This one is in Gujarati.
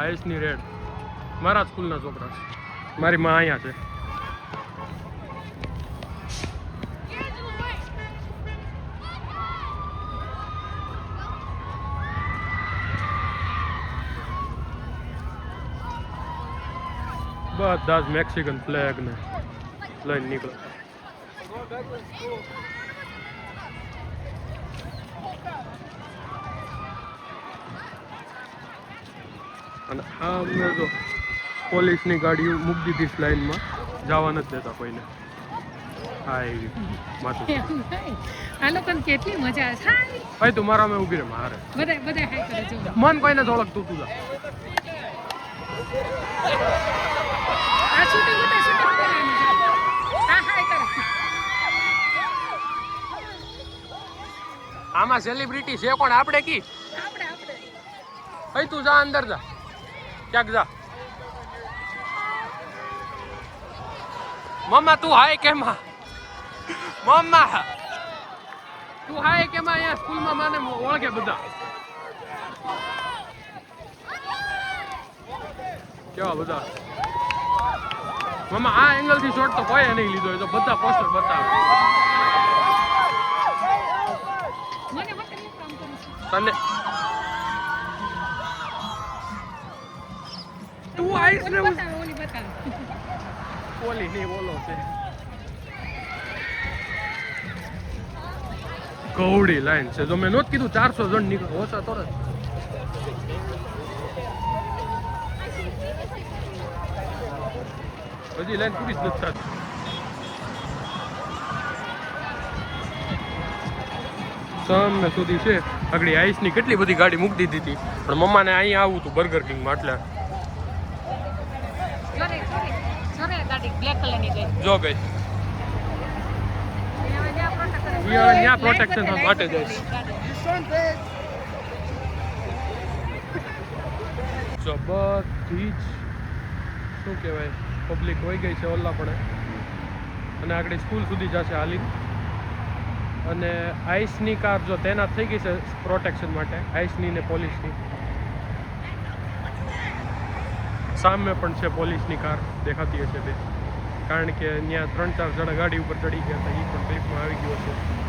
આઈસની રેડ મારા સ્કૂલના છોકરા છે. મારી માં અહીંયા છે. બધા જ મેક્સિકન ફ્લેગ ને લઈને નીકળે. અને આ અમને જો પોલીસની ગાડીઓ મૂકી દીધી લાઈનમાં, જવા નથી દેતા કોઈને. હા એવી માથું આ લોકોને કેટલી મજા આવે. ભાઈ તું મારા મેં ઊભી રહે મારે બધા બધા હાઈ કરે છે. મન કોઈને ઓળખતું તું જા. આ શૂટિંગ ઉતા શૂટિંગ કરવાની છે. હા હાઈ કરે. આમાં સેલિબ્રિટી છે કોણ? આપણે કી આપણે ભાઈ તું જા અંદર જા, ક્યાંક જા. મમ્મા તું હાય કેમાં? મમ્મા તું હાય કેમાં? અહીંયા સ્કૂલમાં મને ઓળખે બધા. કેવા બધા મમ્મા. આ એંગલ થી શોટ તો કોઈ નહીં લીધો, એ તો બધા પોસ્ટર બતાવે. મને હોટલ નું કામ કરું છું. તને તું આઈસ ને બતાવે ઓલી બતાવે. ઓલી નહીં બોલો છે. કૌડી લાઈન છે. જો મેં નોટ કીધું 400 જણ નીકળે ઓછા તો હજી લાઈન પૂરી જ નથી થતી. સામે સુધી છે આગળ આઈસની કેટલી બધી ગાડી મૂકી દીધી હતી, પણ મમ્માને અહીંયા આવું હતું બર્ગર કિંગમાં. એટલે ગાડી બ્લેક કલરની ગઈ. જો ગઈ ત્યાં પ્રોટેક્શન માટે જઈશ. જો બધી જ શું કહેવાય પબ્લિક હોઈ ગઈ છે ઓલા પણ, અને આગળ સ્કૂલ સુધી જશે હાલી. અને આઈસની કાર જો તૈનાત થઈ ગઈ છે પ્રોટેક્શન માટે, આઈસની ને પોલીસની. સામે પણ છે પોલીસની કાર, દેખાતી હશે બે, કારણ કે ત્યાં 3-4 જણા ગાડી ઉપર ચડી ગયા હતા. એ પણ ક્લિપમાં આવી ગયો છે.